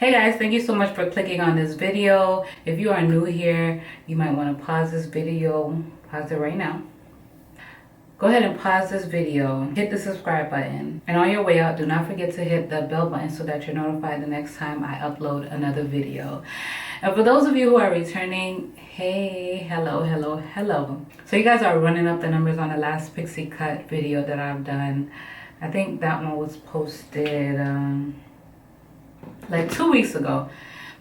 Hey guys, thank you so much for clicking on this video. If you are new here, you might want to pause this video, pause it right now. Go ahead and pause this video, hit the subscribe button, and on your way out, do not forget to hit the bell button so that you're notified the next time I upload another video. And for those of you who are returning, hey, hello. So you guys are running up the numbers on the last Pixie cut video that I've done. I think that one was posted like 2 weeks ago,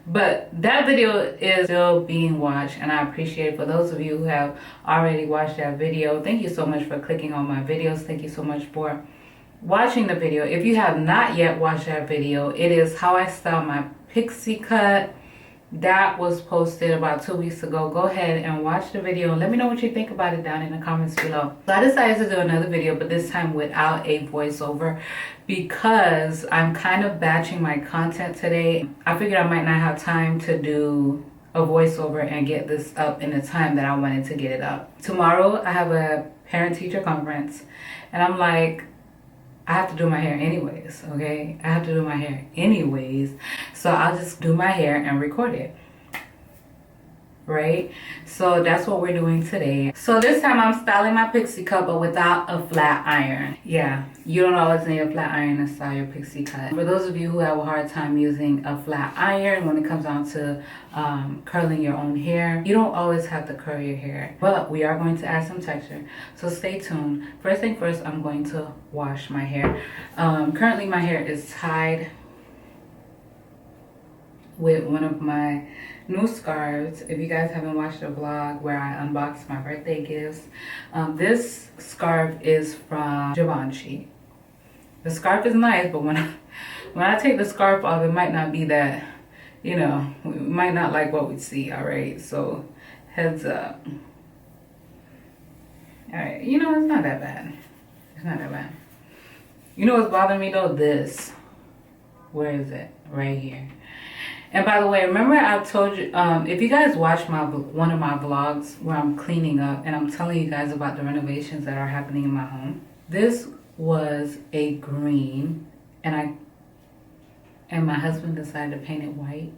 but that video is still being watched, and I appreciate it. For those of you who have already watched that video, thank you so much for clicking on my videos. Thank you so much for watching the video. If you have not yet watched that video, it is how I style my pixie cut. That was posted about 2 weeks ago. Go ahead and watch the video and let me know what you think about it down in the comments below. So I decided to do another video, but this time without a voiceover, because I'm kind of batching my content today. I figured I might not have time to do a voiceover and get this up in the time that I wanted to get it up. Tomorrow I have a parent-teacher conference, and I'm like, I have to do my hair anyways, okay? I have to do my hair anyways. So I'll just do my hair and record it, right? So that's what we're doing today. So this time I'm styling my pixie cut, but without a flat iron. Yeah, you don't always need a flat iron to style your pixie cut. For those of you who have a hard time using a flat iron when it comes down to curling your own hair, you don't always have to curl your hair, but we are going to add some texture. So stay tuned. First thing first, I'm going to wash my hair. Currently my hair is tied with one of my new scarves. If you guys haven't watched the vlog where I unboxed my birthday gifts, this scarf is from Givenchy. The scarf is nice, but when I take the scarf off, it might not be that, you know, we might not like what we see. All right, so heads up. All right, you know, it's not that bad. It's not that bad. You know what's bothering me though? This. Where is it? Right here. And by the way, remember I told you, if you guys watch one of my vlogs where I'm cleaning up and I'm telling you guys about the renovations that are happening in my home. This was a green, and my husband decided to paint it white,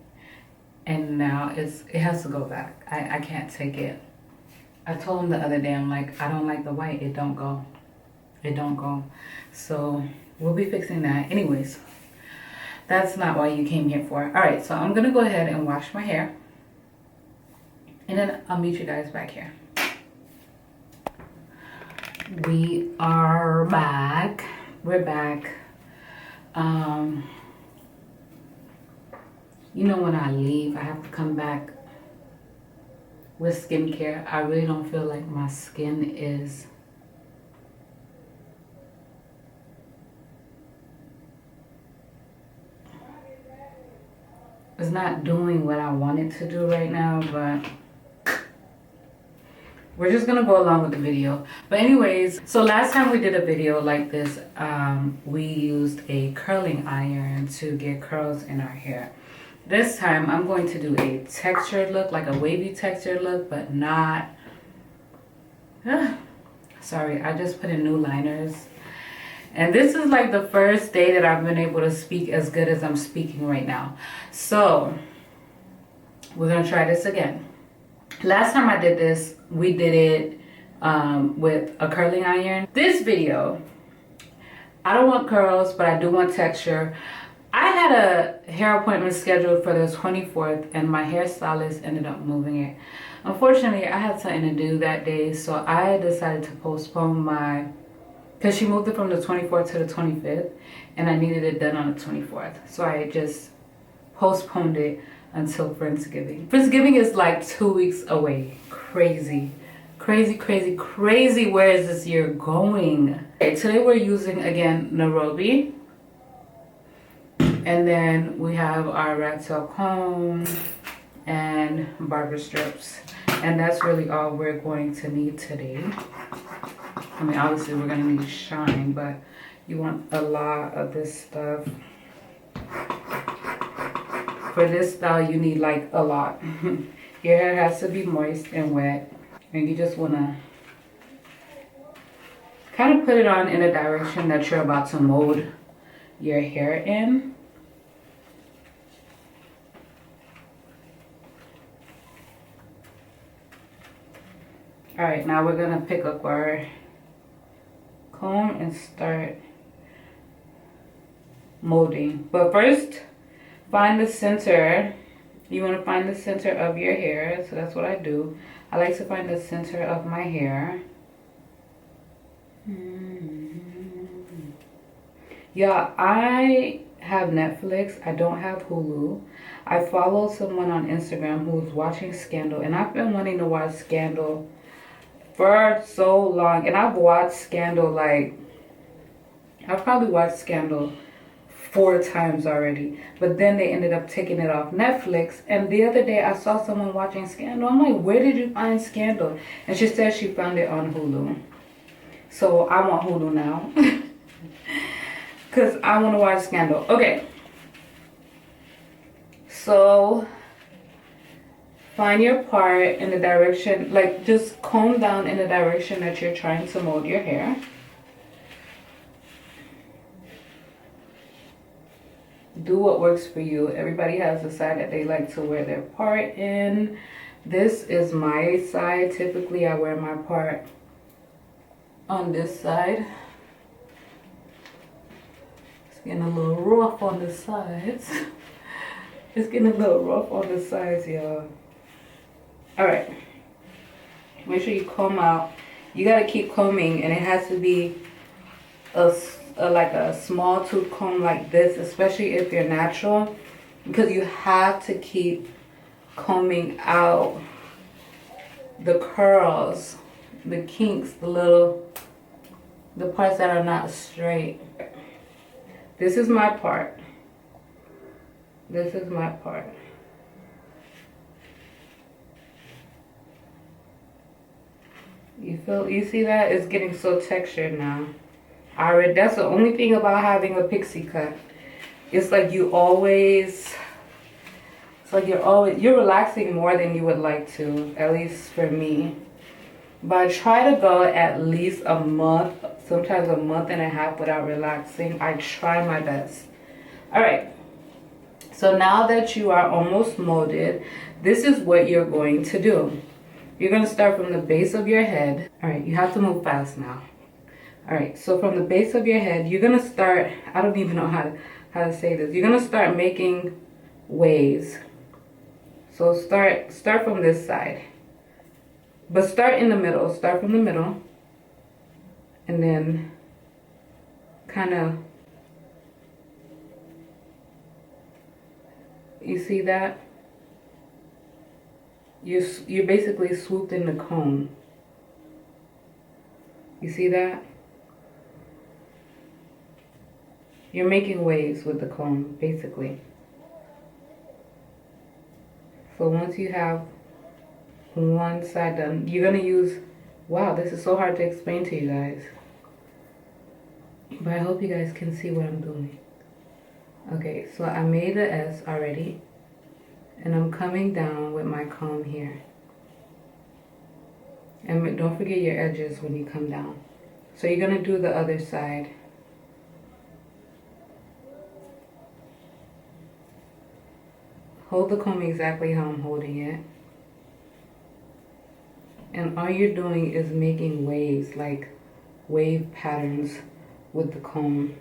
and now it has to go back. I can't take it. I told him the other day, I'm like, I don't like the white. It don't go. It don't go. So we'll be fixing that. Anyways. That's not what you came here for. All right, so I'm gonna go ahead and wash my hair, and then I'll meet you guys back here. We are back. We're back. You know, when I leave, I have to come back with skincare. I really don't feel like my skin is it's not doing what I want it to do right now, but we're just gonna go along with the video. But anyways, so last time we did a video like this, we used a curling iron to get curls in our hair. This time I'm going to do a textured look, like a wavy textured look, but not, sorry, I just put in new liners. And this is like the first day that I've been able to speak as good as I'm speaking right now. So we're gonna try this again. Last time I did this, we did it with a curling iron. This video, I don't want curls, but I do want texture. I had a hair appointment scheduled for the 24th, and my hairstylist ended up moving it. Unfortunately, I had something to do that day, so I decided to postpone because she moved it from the 24th to the 25th, and I needed it done on the 24th. So I just postponed it until Friendsgiving. Friendsgiving is like 2 weeks away. Crazy. Crazy, crazy, crazy. Where is this year going? Okay, today we're using, again, Nairobi. And then we have our rat tail comb and barber strips. And that's really all we're going to need today. I mean, obviously we're gonna need shine, but you want a lot of this stuff. For this style, you need like a lot. Your hair has to be moist and wet, and you just wanna kind of put it on in a direction that you're about to mold your hair in. All right, now we're gonna pick up our comb and start molding. But first, find the center. You want to find the center of your hair, so that's what I do. I like to find the center of my hair. Yeah, I have Netflix. I don't have Hulu. I follow someone on Instagram who's watching Scandal, and I've been wanting to watch Scandal for so long. And I've watched Scandal, like, I've probably watched Scandal 4 times already, but then they ended up taking it off Netflix. And the other day I saw someone watching Scandal. I'm like, where did you find Scandal? And she said she found it on Hulu. So I want Hulu now because I want to watch Scandal. Okay, so find your part in the direction, like just comb down in the direction that you're trying to mold your hair. Do what works for you. Everybody has the side that they like to wear their part in. This is my side. Typically I wear my part on this side. It's getting a little rough on the sides. It's getting a little rough on the sides, y'all. Alright. Make sure you comb out. You gotta keep combing, and it has to be like a small tooth comb like this, especially if you're natural, because you have to keep combing out the curls, the kinks, the parts that are not straight. This is my part. This is my part. You see that? It's getting so textured now. Alright, that's the only thing about having a pixie cut. It's like you're relaxing more than you would like to, at least for me. But I try to go at least a month, sometimes a month and a half without relaxing. I try my best. Alright, so now that you are almost molded, this is what you're going to do. You're going to start from the base of your head. Alright, you have to move fast now. Alright, so from the base of your head, you're going to start, I don't even know how to say this. You're going to start making waves. So start from this side. But start in the middle. Start from the middle. And then kind of, you see that? You're basically swooped in the comb. You see that? You're making waves with the comb, basically. So once you have one side done, you're gonna use, wow, this is so hard to explain to you guys. But I hope you guys can see what I'm doing. Okay, so I made the S already. And I'm coming down with my comb here. And don't forget your edges when you come down. So you're gonna do the other side. Hold the comb exactly how I'm holding it. And all you're doing is making waves, like wave patterns with the comb.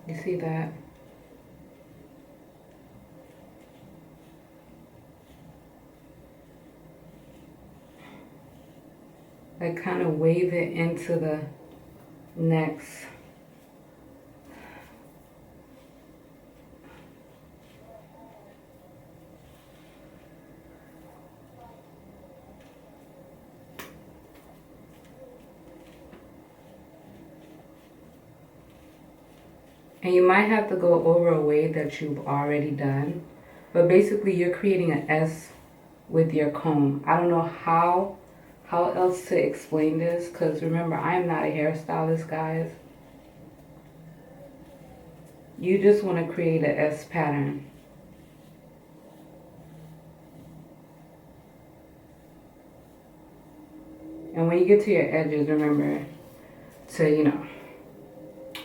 You see that? Like kind of wave it into the next. And you might have to go over a wave that you've already done. But basically you're creating an S with your comb. I don't know how else to explain this, because remember, I'm not a hairstylist, guys. You just want to create an S pattern. And when you get to your edges, remember to,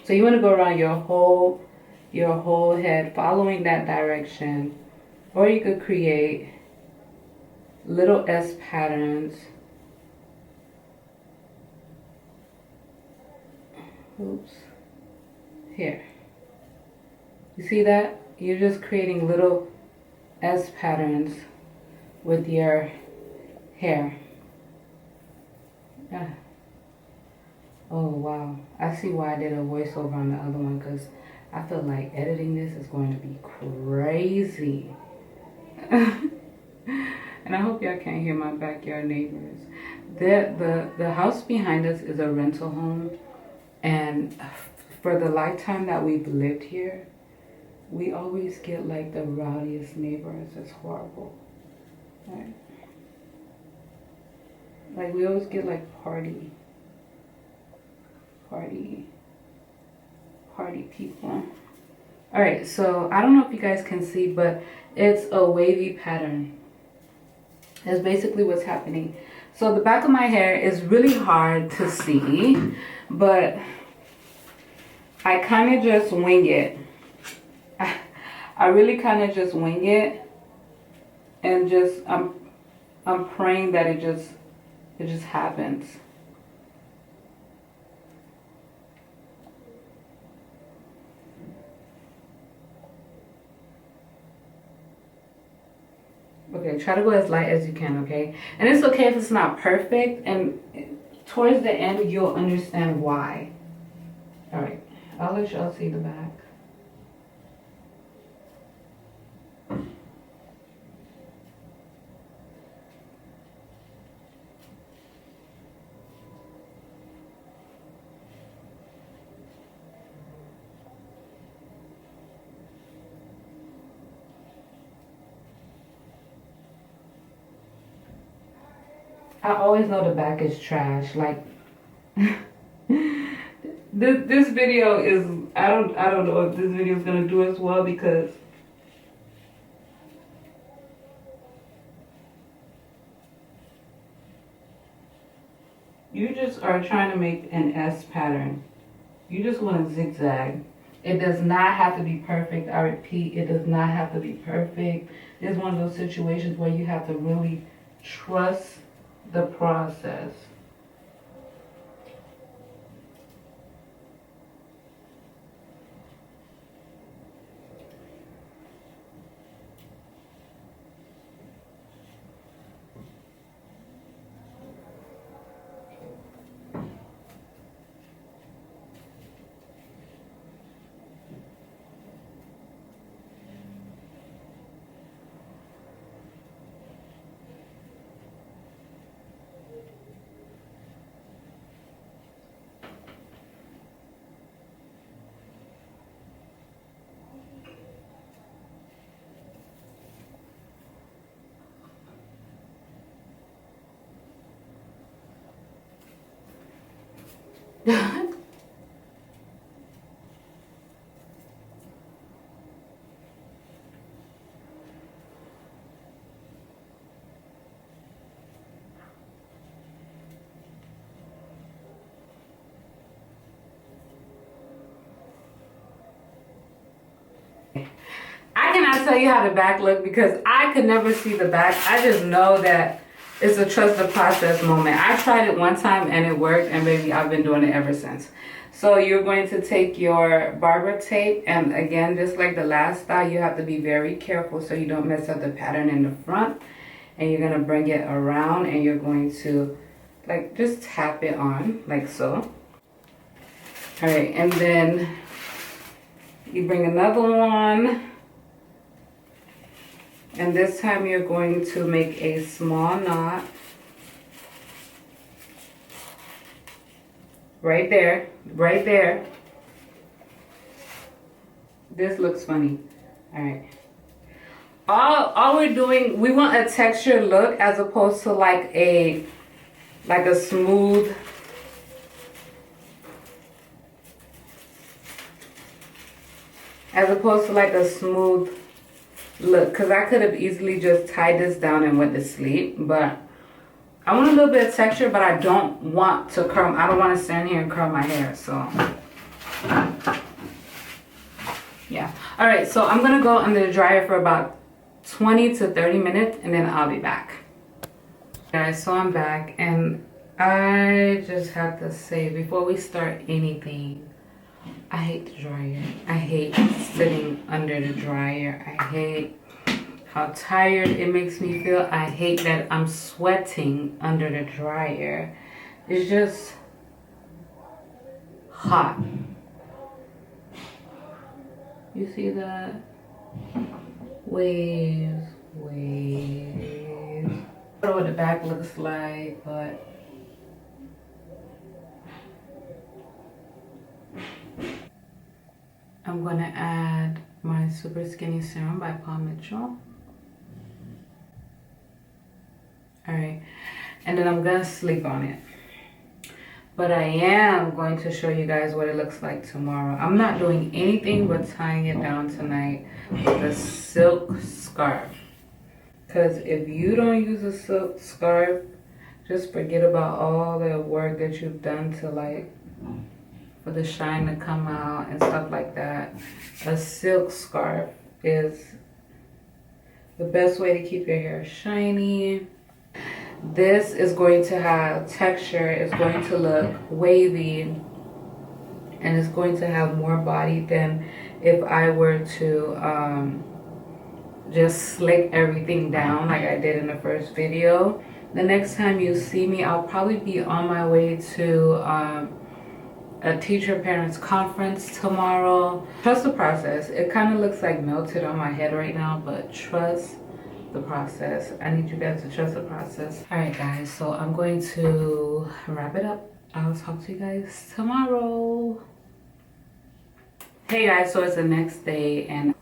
so you want to go around your whole head, following that direction, Or you could create little S patterns. Oops. Here. You see that? You're just creating little S patterns with your hair. Yeah. Oh wow. I see why I did a voiceover on the other one, because I feel like editing this is going to be crazy. And I hope y'all can't hear my backyard neighbors. The house behind us is a rental home, and for the lifetime that we've lived here, we always get like the rowdiest neighbors. It's horrible. Right? Like we always get like party people. All right, so I don't know if you guys can see, but it's a wavy pattern. That's basically what's happening. So the back of my hair is really hard to see, but I kind of just wing it. I really kind of just wing it, and just I'm praying that it just happens. Okay, try to go as light as you can, okay? And it's okay if it's not perfect, and towards the end you'll understand why. All right, I'll let y'all see the back. I always know the back is trash. Like this video is, I don't know if this video is gonna do as well, because you just are trying to make an S pattern. You just want to zigzag. It does not have to be perfect. I repeat, it does not have to be perfect. It's one of those situations where you have to really trust the process. I cannot tell you how the back look, because I could never see the back. I just know that it's a trust the process moment. I tried it one time and it worked, and baby, I've been doing it ever since. So you're going to take your barber tape, and again, just like the last style, you have to be very careful so you don't mess up the pattern in the front. And you're going to bring it around, and you're going to like just tap it on like so. All right, and then you bring another one, and this time you're going to make a small knot right there, right there. This looks funny. All right. All we're doing, we want a textured look as opposed to like a smooth, look, because I could have easily just tied this down and went to sleep, but I want a little bit of texture, but I don't want to curl. I don't want to stand here and curl my hair, so yeah. All right, so I'm gonna go under the dryer for about 20 to 30 minutes and then I'll be back. Guys, so I'm back, and I just have to say before we start anything, I hate the dryer. I hate sitting under the dryer. I hate how tired it makes me feel. I hate that I'm sweating under the dryer. It's just hot. You see that? Waves, waves. I don't know what the back looks like, but I'm gonna add my Super Skinny Serum by Paul Mitchell. Alright, and then I'm gonna sleep on it. But I am going to show you guys what it looks like tomorrow. I'm not doing anything but tying it down tonight with a silk scarf. Because if you don't use a silk scarf, just forget about all the work that you've done to like, for the shine to come out and stuff like that. A silk scarf is the best way to keep your hair shiny. This is going to have texture, it's going to look wavy, and it's going to have more body than if I were to just slick everything down like I did in the first video. The next time you see me, I'll probably be on my way to a teacher parents conference tomorrow. Trust the process. It kind of looks like melted on my head right now, but trust the process. I need you guys to trust the process. All right, guys, so I'm going to wrap it up. I'll talk to you guys tomorrow. Hey guys, so it's the next day and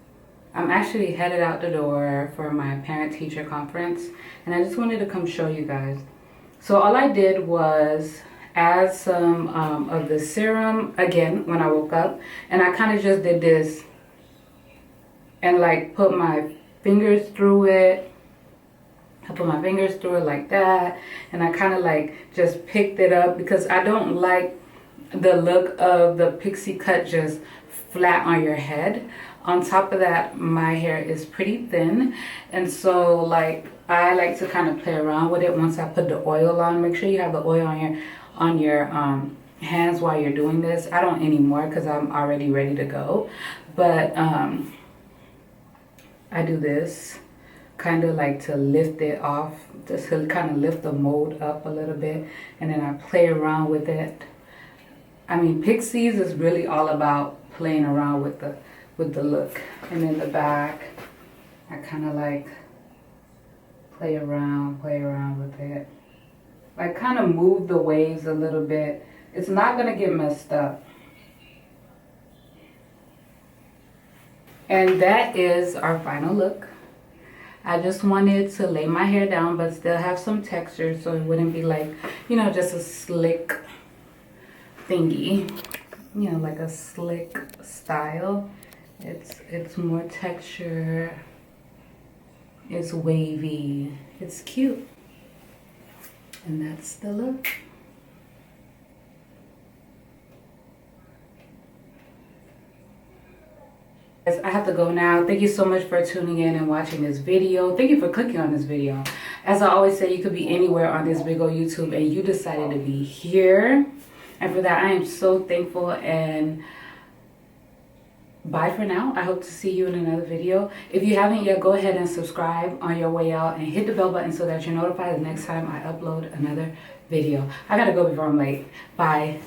I'm actually headed out the door for my parent-teacher conference, and I just wanted to come show you guys. So all I did was add some of the serum again when I woke up, and I kind of just did this and like put my fingers through it. I put my fingers through it like that, and I kind of like just picked it up because I don't like the look of the pixie cut just flat on your head. On top of that, my hair is pretty thin, and so like I like to kind of play around with it once I put the oil on. Make sure you have the oil on your hands while you're doing this. I don't anymore because I'm already ready to go, but I do this kind of like to lift it off, just to kind of lift the mold up a little bit, and then I play around with it. I mean, Pixies is really all about playing around with the look. And in the back, I kind of like play around with it. Like kind of move the waves a little bit. It's not gonna get messed up. And that is our final look. I just wanted to lay my hair down but still have some texture so it wouldn't be like, you know, just a slick thingy. You know, like a slick style. It's more texture. It's wavy. It's cute. And that's the look. I have to go now. Thank you so much for tuning in and watching this video. Thank you for clicking on this video. As I always say, you could be anywhere on this big old YouTube and you decided to be here. And for that, I am so thankful, and bye for now. I hope to see you in another video. If you haven't yet, go ahead and subscribe on your way out and hit the bell button so that you're notified the next time I upload another video. I gotta go before I'm late. Bye.